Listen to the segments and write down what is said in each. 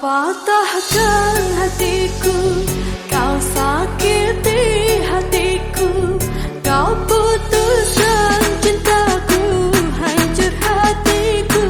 patahkan hatiku, kau sakiti hatiku, kau putuskan cintaku, hancur hatiku.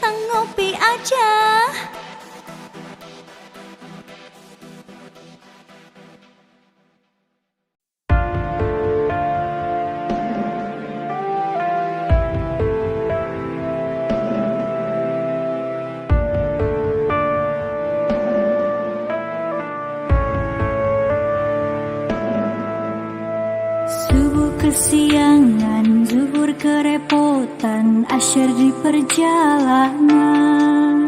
ngopi aja. Subuh kesiangan, zuhur kerepotan, asyar di perjalanan,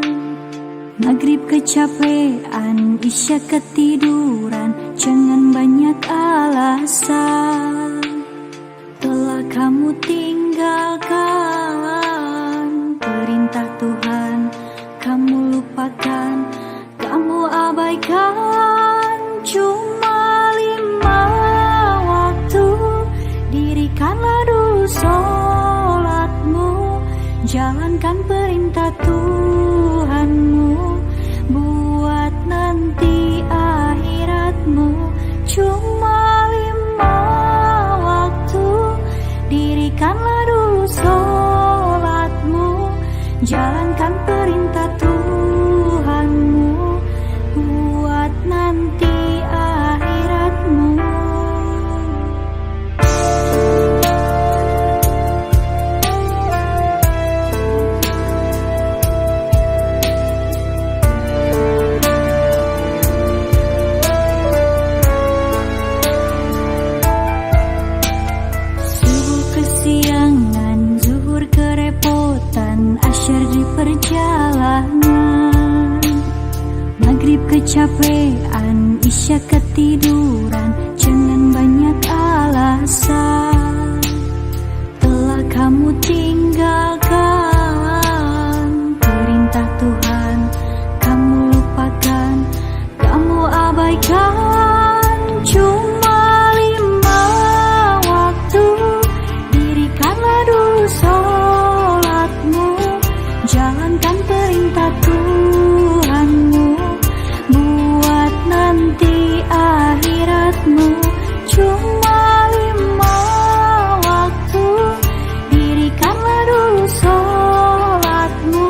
maghrib kecapean, isya ketiduran, jangan banyak alasan. Telah kamu tinggalkan perintah Tuhan, kamu lupakan, kamu abaikan. Cuma 5 waktu, dirikanlah dulu sholatmu, jalankan perintah Tuhanmu, buat nanti akhiratmu. Cuma 5 waktu, dirikanlah dulu sholatmu, jalankan perintah Tuhanmu, buat nanti akhiratmu. Asyar di perjalanan, maghrib kecapean, isya ketiduran, jangan banyak alasan. Telah kamu tinggalkan perintah Tuhan, kamu lupakan, kamu abaikan. Cuma 5 waktu, dirikanlah dulu sholatmu, jalankan perintah Tuhanmu, buat nanti akhiratmu. Cuma 5 waktu, dirikanlah dulu sholatmu,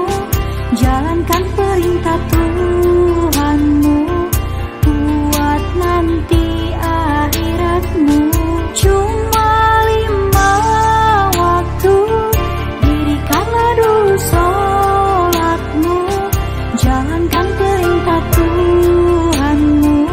jalankan perintah Tuhanmu, buat nanti akhiratmu. Cuma 5 waktu, dirikanlah dulu sholatmu, jalankan perintah Tuhanmu,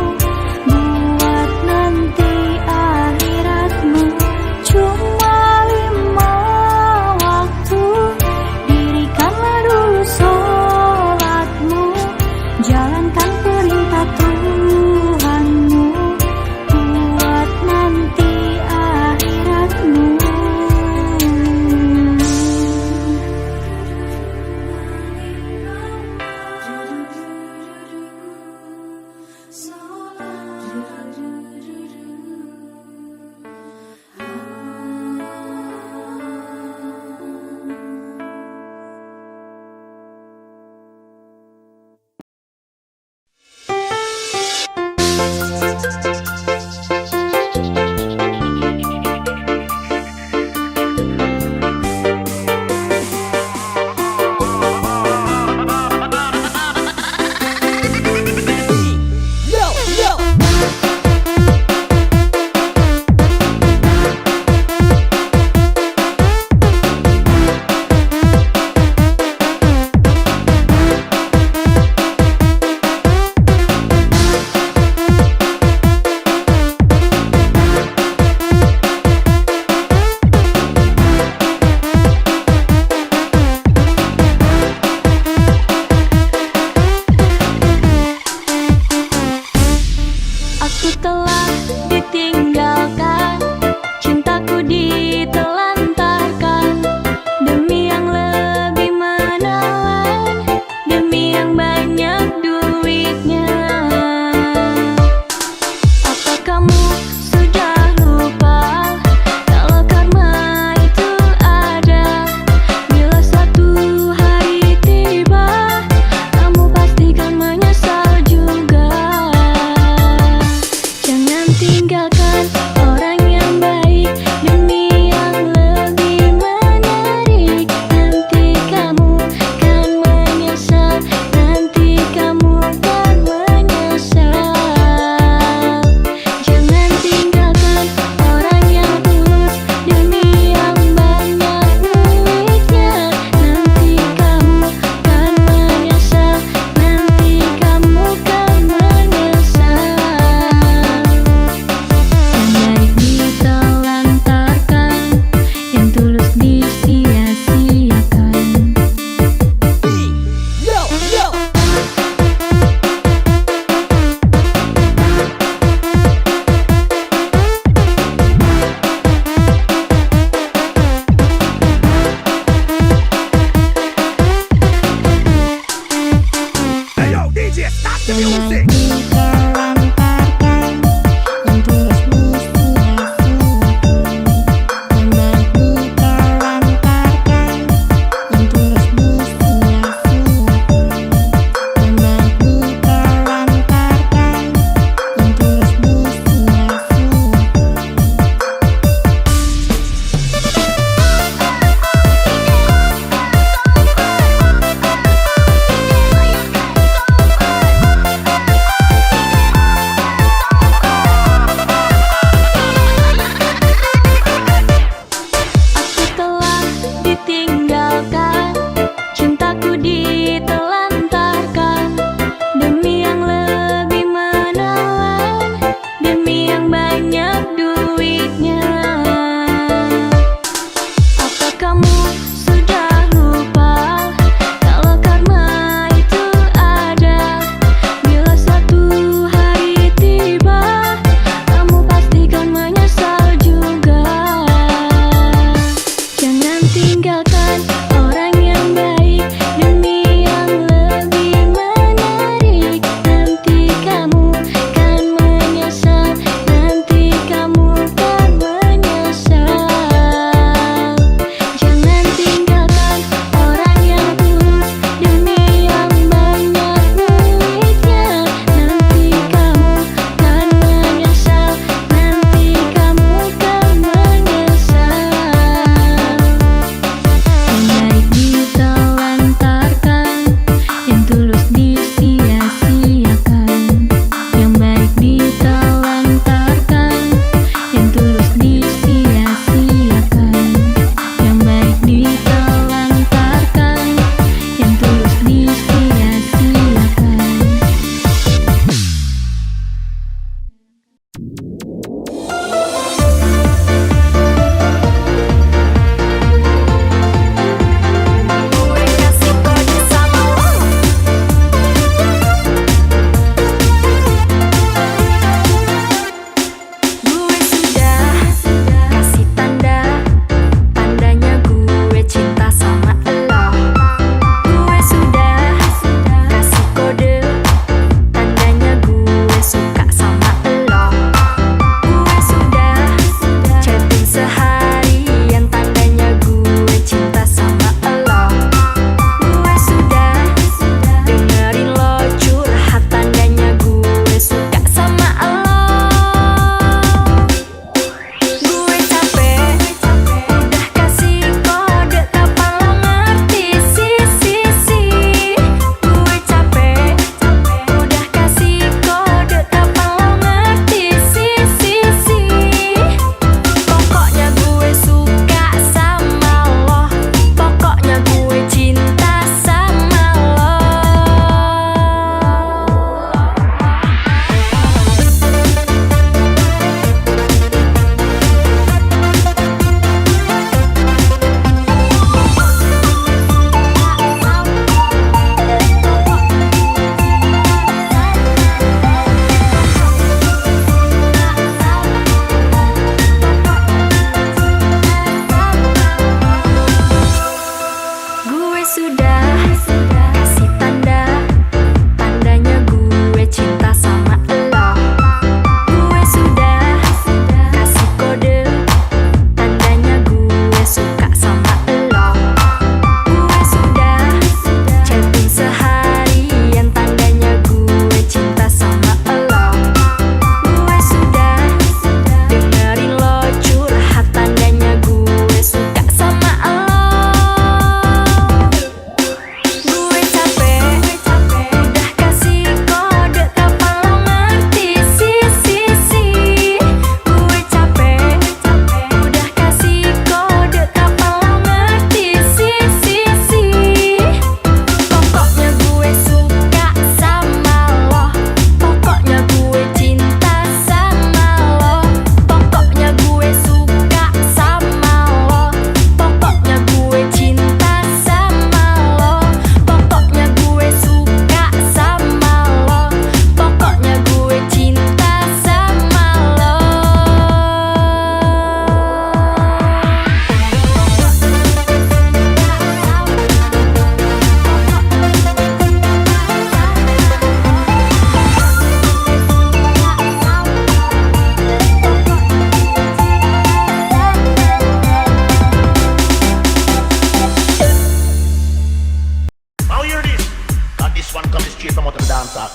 This one comes straight from out of the dancer.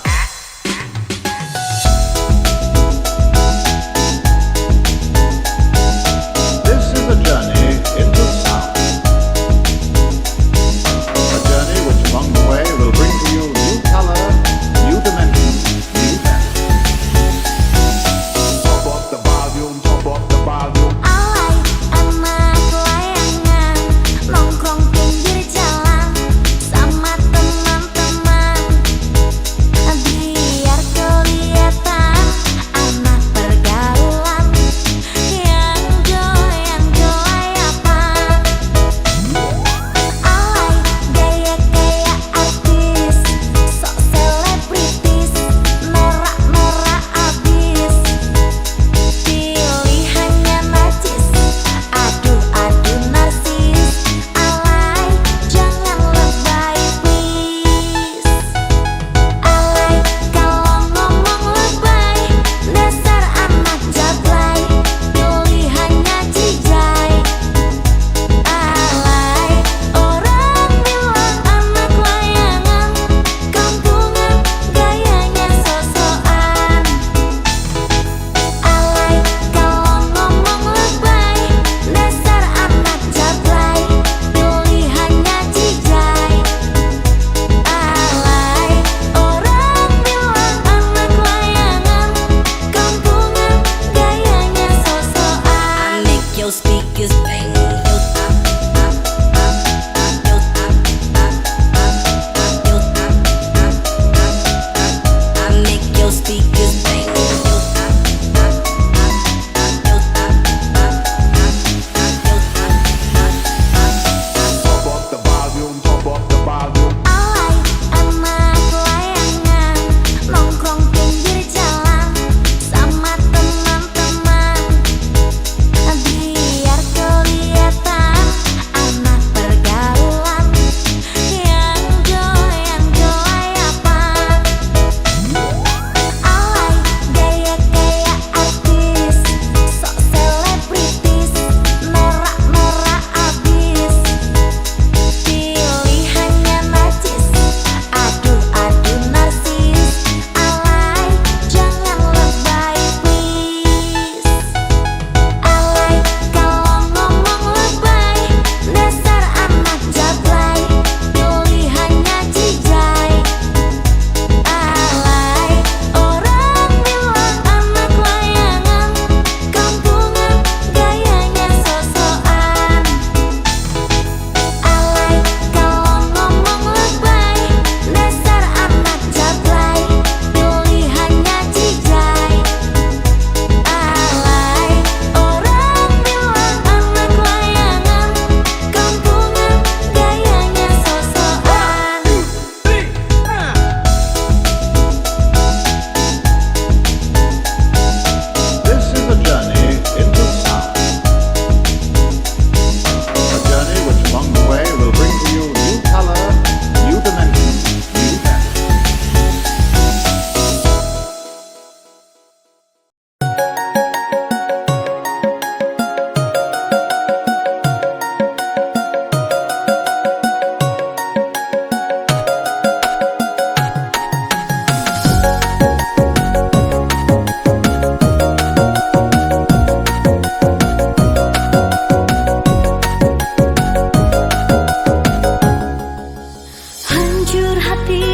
This is a journey into sound. A journey which along the way will bring to you new color, new dimension, new depth. Top up the volume, top up the volume. Alay anak layangan nongkrong pinggir jalan sama teman-teman biar kelihatan anak pergaulan yang goyang gelayapan. Alay gaya kayak artis sok selebritis norak-norak abis pilihannya najis aduh narsis alay jangan lebay please. Alay kalau ngomong lebay dasar anak jablay pilihannya cijay. Alay orang bilang anak layangan kampungan gayanya sosokan. Alay kalau ngomong lebay dasar anak jablay pilihannya cijay. Alay orang bilang anak layangan kampungan gayanya sosokan. I make your speakers bang, your top, top, top, top, your top, top, top, top, your top, top, top, top. I make your speakers bang, your top, top, top, top, your top, top, top, top, your top, top, top, top. Top up the volume, top up the volume. Alay anak layangan nongkrong pinggir jalan sama teman-teman biar kelihatan anak pergaulan yang goyang gelayapan. Alay gaya kayak artis sok selebritis norak-norak abis pilihannya najis aduh narsis alay jangan lebay please. Alay kalau ngomong lebay dasar anak jablay pilihannya cijay. Alay orang bilang anak layangan kampungan gayanya sosokan. Alay kalau ngomong lebay dasar anak jablay pilihannya cijay. Alay orang bilang anak layangan kampungan gayanya sosokan. This is a journey into sound. A journey which along the way will bring to you new color, new dimension, new depth. Hancur hati